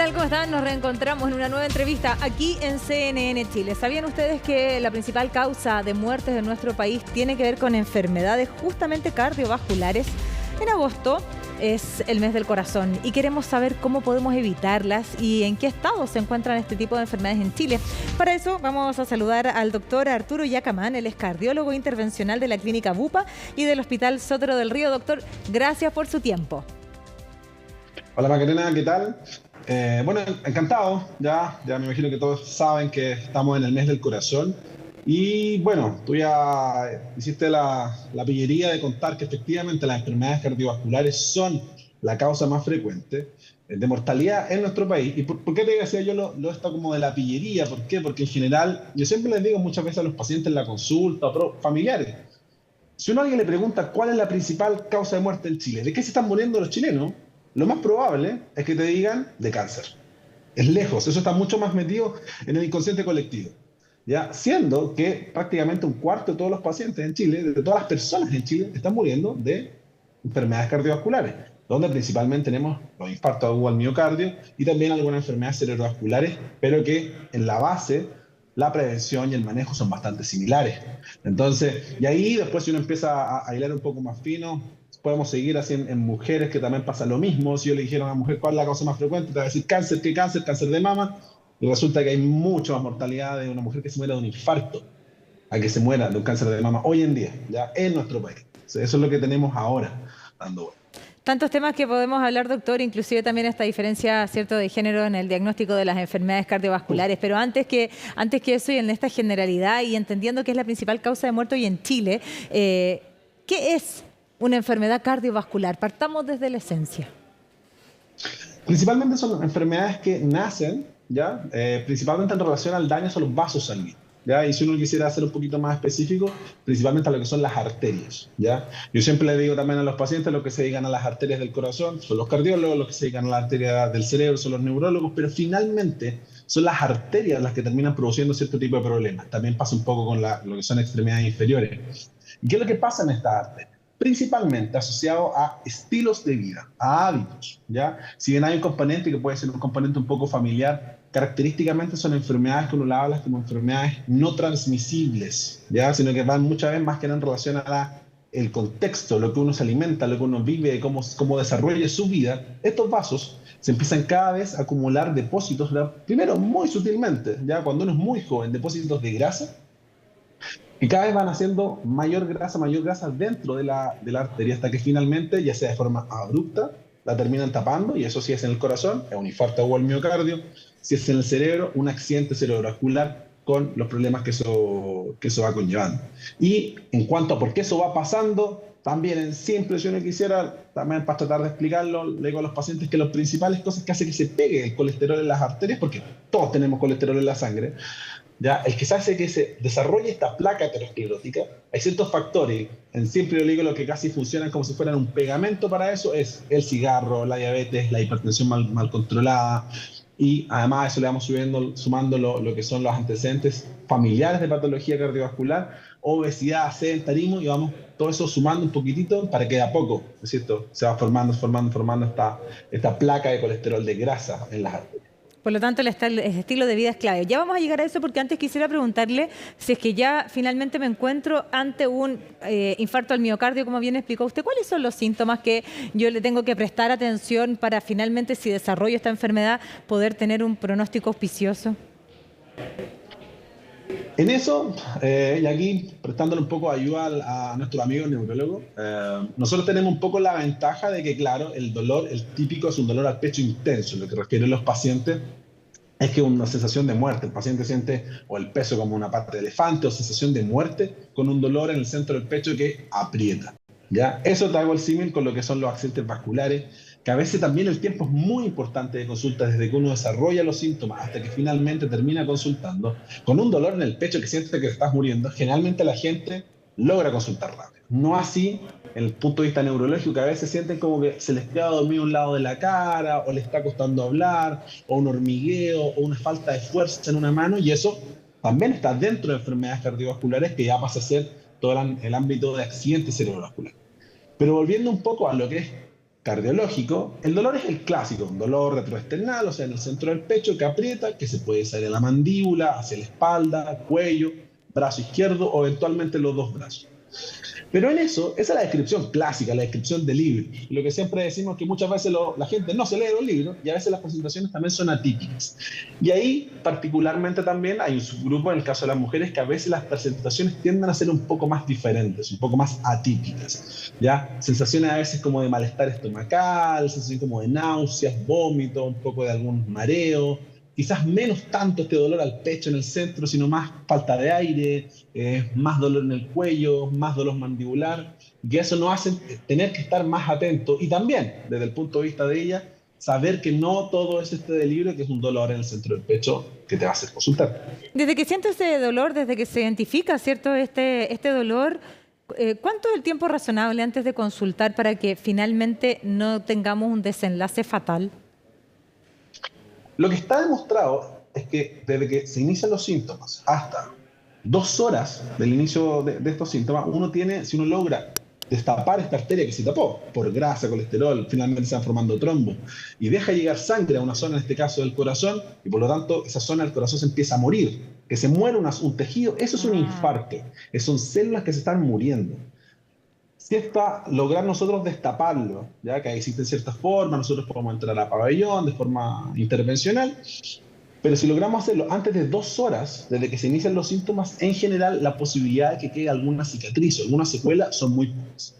tal? ¿Cómo están? Nos reencontramos en una nueva entrevista aquí en CNN Chile. ¿Sabían ustedes que la principal causa de muertes en nuestro país tiene que ver con enfermedades justamente cardiovasculares? En agosto es el mes del corazón y queremos saber cómo podemos evitarlas y en qué estado se encuentran este tipo de enfermedades en Chile. Para eso vamos a saludar al doctor Arturo Yacamán, él es cardiólogo intervencional de la Clínica Bupa y del Hospital Sotero del Río. Doctor, gracias por su tiempo. Hola Macarena, ¿qué tal? Bueno, encantado, ya me imagino que todos saben que estamos en el mes del corazón y bueno, tú ya hiciste la pillería de contar que efectivamente las enfermedades cardiovasculares son la causa más frecuente de mortalidad en nuestro país. ¿Y por qué te decía yo lo esto como de la pillería? ¿Por qué? Porque en general, yo siempre les digo muchas veces a los pacientes en la consulta o familiares, si uno a alguien le pregunta cuál es la principal causa de muerte en Chile, ¿de qué se están muriendo los chilenos? Lo más probable es que te digan de cáncer. Es lejos, eso está mucho más metido en el inconsciente colectivo. ¿Ya? Siendo que prácticamente un cuarto de todos los pacientes en Chile, de todas las personas en Chile, están muriendo de enfermedades cardiovasculares, donde principalmente tenemos los infartos agudos al miocardio y también algunas enfermedades cerebrovasculares, pero que en la base la prevención y el manejo son bastante similares. Entonces, y ahí después si uno empieza a hilar un poco más fino, podemos seguir así en mujeres que también pasa lo mismo. Si yo le dijera a una mujer cuál es la causa más frecuente, te va a decir cáncer, ¿qué cáncer? Cáncer de mama. Y resulta que hay mucha más mortalidad de una mujer que se muera de un infarto a que se muera de un cáncer de mama hoy en día, ya en nuestro país. O sea, eso es lo que tenemos ahora dando vuelta. Tantos temas que podemos hablar, doctor, inclusive también esta diferencia, ¿cierto?, de género en el diagnóstico de las enfermedades cardiovasculares. Pero antes que eso y en esta generalidad y entendiendo que es la principal causa de muerte hoy en Chile, ¿qué es una enfermedad cardiovascular? Partamos desde la esencia. Principalmente son enfermedades que nacen, ¿ya? Principalmente en relación al daño a los vasos sanguíneos, ¿ya? Y si uno quisiera ser un poquito más específico, principalmente a lo que son las arterias, ¿ya? Yo siempre le digo también a los pacientes, los que se dedican a las arterias del corazón son los cardiólogos, los que se dedican a las arterias del cerebro son los neurólogos, pero finalmente son las arterias las que terminan produciendo cierto tipo de problemas. También pasa un poco con lo que son extremidades inferiores. ¿Y qué es lo que pasa en estas arterias? Principalmente asociado a estilos de vida, a hábitos, ¿ya? Si bien hay un componente que puede ser un componente un poco familiar, característicamente son enfermedades que uno la habla como enfermedades no transmisibles, ¿ya? Sino que van muchas veces más que en relación a el contexto, lo que uno se alimenta, lo que uno vive, cómo desarrolla su vida. Estos vasos se empiezan cada vez a acumular depósitos, primero muy sutilmente, ¿ya? Cuando uno es muy joven, depósitos de grasa, y cada vez van haciendo mayor grasa dentro de la arteria hasta que finalmente, ya sea de forma abrupta, la terminan tapando, y eso si es en el corazón, es un infarto agudo al miocardio, si es en el cerebro, un accidente cerebrovascular con los problemas que eso va conllevando. Y en cuanto a por qué eso va pasando, también en simple, si uno quisiera, también para tratar de explicarlo, le digo a los pacientes que las principales cosas que hacen que se pegue el colesterol en las arterias, porque todos tenemos colesterol en la sangre, ¿ya? El que se hace que se desarrolle esta placa aterosclerótica, hay ciertos factores, en simple digo lo que casi funcionan como si fueran un pegamento para eso, es el cigarro, la diabetes, la hipertensión mal controlada, y además a eso le vamos sumando lo que son los antecedentes familiares de patología cardiovascular, obesidad, sedentarismo, y vamos todo eso sumando un poquitito para que de a poco, ¿no es cierto?, se va formando esta placa de colesterol de grasa en las arterias. Por lo tanto, el estilo de vida es clave. Ya vamos a llegar a eso, porque antes quisiera preguntarle si es que ya finalmente me encuentro ante un infarto al miocardio, como bien explicó usted. ¿Cuáles son los síntomas que yo le tengo que prestar atención para finalmente, si desarrollo esta enfermedad, poder tener un pronóstico auspicioso? En eso, y aquí prestándole un poco de ayuda a nuestro amigo neurólogo, nosotros tenemos un poco la ventaja de que, claro, el dolor, el típico es un dolor al pecho intenso. Lo que refieren los pacientes es que una sensación de muerte. El paciente siente o el peso como una pata de elefante o sensación de muerte con un dolor en el centro del pecho que aprieta, ¿ya? Eso te hago el símil con lo que son los accidentes vasculares, que a veces también el tiempo es muy importante de consulta, desde que uno desarrolla los síntomas hasta que finalmente termina consultando. Con un dolor en el pecho que sientes que te estás muriendo, generalmente la gente logra consultar rápido. No así en el punto de vista neurológico, que a veces sienten como que se les queda dormido un lado de la cara, o les está costando hablar, o un hormigueo, o una falta de fuerza en una mano, y eso también está dentro de enfermedades cardiovasculares, que ya pasa a ser todo el ámbito de accidente cerebrovascular. Pero volviendo un poco a lo que es cardiológico, el dolor es el clásico, un dolor retroesternal, o sea, en el centro del pecho que aprieta, que se puede salir a la mandíbula, hacia la espalda, cuello, brazo izquierdo o eventualmente los dos brazos. Pero en eso, esa es la descripción clásica, la descripción del libro. Y lo que siempre decimos es que muchas veces la gente no se lee los libros y a veces las presentaciones también son atípicas. Y ahí, particularmente también, hay un subgrupo en el caso de las mujeres que a veces las presentaciones tienden a ser un poco más diferentes, un poco más atípicas. ¿Ya? Sensaciones a veces como de malestar estomacal, sensación como de náuseas, vómito, un poco de algún mareo. Quizás menos tanto este dolor al pecho en el centro, sino más falta de aire, más dolor en el cuello, más dolor mandibular, y eso nos hace tener que estar más atentos y también, desde el punto de vista de ella, saber que no todo es este delirio, que es un dolor en el centro del pecho que te va a hacer consultar. Desde que siento ese dolor, desde que se identifica, ¿cierto?, este dolor, ¿cuánto es el tiempo razonable antes de consultar para que finalmente no tengamos un desenlace fatal? Lo que está demostrado es que desde que se inician los síntomas hasta 2 horas del inicio de estos síntomas, si uno logra destapar esta arteria que se tapó por grasa, colesterol, finalmente se van formando trombos y deja llegar sangre a una zona, en este caso del corazón, y por lo tanto esa zona del corazón se empieza a morir, que se muere un tejido, eso es un infarto, son células que se están muriendo. Si está lograr nosotros destaparlo, ya que existen ciertas formas, nosotros podemos entrar a pabellón de forma intervencional, pero si logramos hacerlo antes de 2 horas, desde que se inician los síntomas, en general la posibilidad de que quede alguna cicatriz o alguna secuela son muy pocas.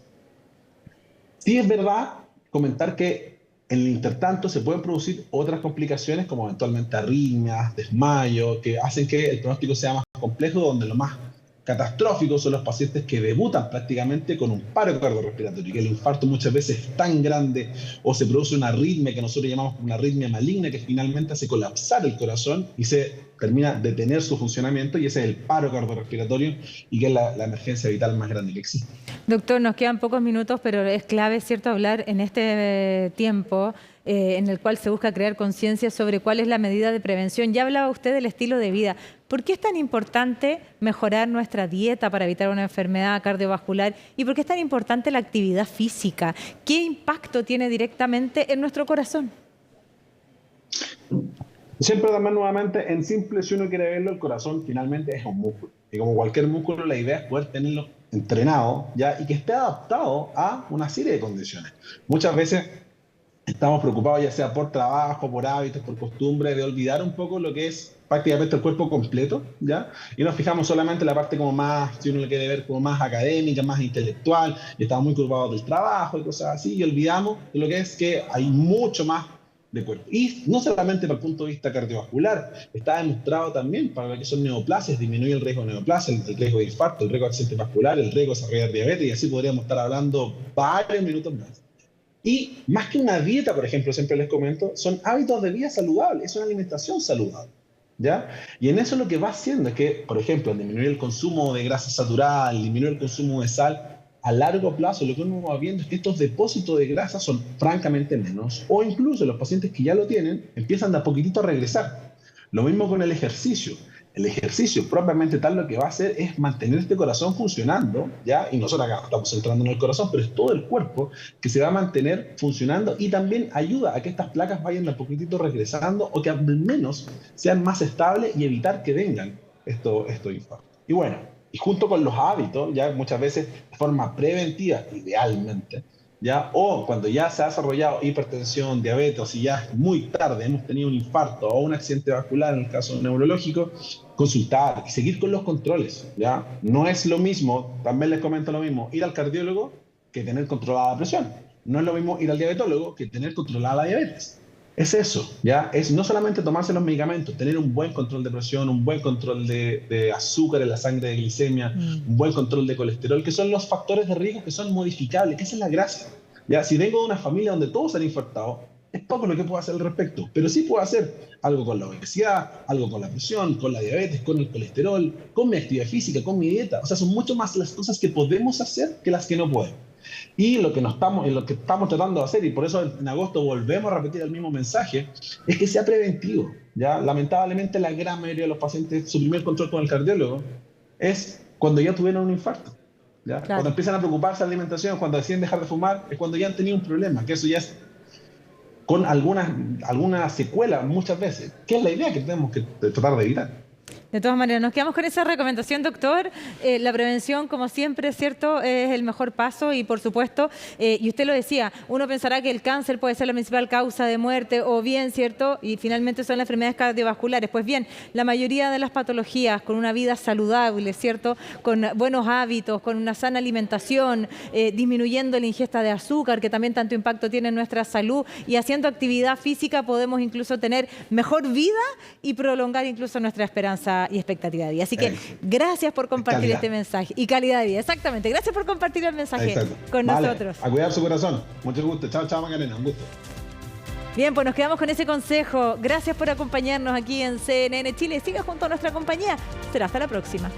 Sí es verdad comentar que en el intertanto se pueden producir otras complicaciones como eventualmente arritmias, desmayo, que hacen que el pronóstico sea más complejo, donde lo más catastróficos son los pacientes que debutan prácticamente con un paro cardiorrespiratorio, que el infarto muchas veces es tan grande o se produce una arritmia que nosotros llamamos una arritmia maligna que finalmente hace colapsar el corazón y se termina de detener su funcionamiento, y ese es el paro cardiorrespiratorio y que es la emergencia vital más grande que existe. Doctor, nos quedan pocos minutos, pero es clave, ¿cierto?, hablar en este tiempo en el cual se busca crear conciencia sobre cuál es la medida de prevención. Ya hablaba usted del estilo de vida. ¿Por qué es tan importante mejorar nuestra dieta para evitar una enfermedad cardiovascular? ¿Y por qué es tan importante la actividad física? ¿Qué impacto tiene directamente en nuestro corazón? Siempre también nuevamente, en simple, si uno quiere verlo, el corazón finalmente es un músculo. Y como cualquier músculo, la idea es poder tenerlo entrenado, ¿ya? Y que esté adaptado a una serie de condiciones. Muchas veces estamos preocupados, ya sea por trabajo, por hábitos, por costumbre, de olvidar un poco lo que es prácticamente el cuerpo completo, ¿ya? Y nos fijamos solamente en la parte como más, si uno le quiere ver como más académica, más intelectual, y estamos muy preocupados del trabajo y cosas así, y olvidamos de lo que es que hay mucho más de cuerpo. Y no solamente para el punto de vista cardiovascular, está demostrado también para lo que son neoplasias, disminuye el riesgo de neoplasia, el riesgo de infarto, el riesgo de accidente vascular, el riesgo de desarrollar diabetes, y así podríamos estar hablando varios minutos más. Y más que una dieta, por ejemplo, siempre les comento, son hábitos de vida saludables, es una alimentación saludable, ¿ya? Y en eso lo que va haciendo es que, por ejemplo, al disminuir el consumo de grasa saturada, al disminuir el consumo de sal, a largo plazo lo que uno va viendo es que estos depósitos de grasa son francamente menos, o incluso los pacientes que ya lo tienen empiezan de a poquitito a regresar. Lo mismo con el ejercicio. El ejercicio propiamente tal lo que va a hacer es mantener este corazón funcionando, ¿ya? Y nosotros acá estamos centrando en el corazón, pero es todo el cuerpo que se va a mantener funcionando y también ayuda a que estas placas vayan de a poquitito regresando o que al menos sean más estables y evitar que vengan estos infartos. Y bueno, y junto con los hábitos, ya muchas veces de forma preventiva, idealmente, ¿ya? O cuando ya se ha desarrollado hipertensión, diabetes, o si ya es muy tarde, hemos tenido un infarto o un accidente vascular, en el caso neurológico, consultar y seguir con los controles, ¿ya? No es lo mismo, también les comento lo mismo, ir al cardiólogo que tener controlada la presión. No es lo mismo ir al diabetólogo que tener controlada la diabetes. Es eso, ¿ya? Es no solamente tomarse los medicamentos, tener un buen control de presión, un buen control de azúcar en la sangre, de glicemia, un buen control de colesterol, que son los factores de riesgo que son modificables, que esa es la gracia, ¿ya? Si vengo de una familia donde todos han infartado, es poco lo que puedo hacer al respecto, pero sí puedo hacer algo con la obesidad, algo con la presión, con la diabetes, con el colesterol, con mi actividad física, con mi dieta. O sea, son mucho más las cosas que podemos hacer que las que no podemos. Y lo que estamos tratando de hacer, y por eso en agosto volvemos a repetir el mismo mensaje, es que sea preventivo, ¿ya? Lamentablemente la gran mayoría de los pacientes, su primer control con el cardiólogo es cuando ya tuvieron un infarto. ¿ya? Claro. Cuando empiezan a preocuparse de la alimentación, cuando deciden dejar de fumar, es cuando ya han tenido un problema, que eso ya es con alguna secuela muchas veces, que es la idea que tenemos que tratar de evitar. De todas maneras, nos quedamos con esa recomendación, doctor. La prevención, como siempre, ¿cierto?, es el mejor paso y, por supuesto, y usted lo decía, uno pensará que el cáncer puede ser la principal causa de muerte o bien, ¿cierto?, y finalmente son las enfermedades cardiovasculares. Pues bien, la mayoría de las patologías con una vida saludable, ¿cierto?, con buenos hábitos, con una sana alimentación, disminuyendo la ingesta de azúcar, que también tanto impacto tiene en nuestra salud, y haciendo actividad física podemos incluso tener mejor vida y prolongar incluso nuestra esperanza y expectativa de vida. Así que gracias por compartir este mensaje. Y calidad de vida, exactamente. Gracias por compartir el mensaje con nosotros. A cuidar su corazón. Mucho gusto. Chao, chao, Macarena. Un gusto. Bien, pues nos quedamos con ese consejo. Gracias por acompañarnos aquí en CNN Chile. Siga junto a nuestra compañía. Será hasta la próxima.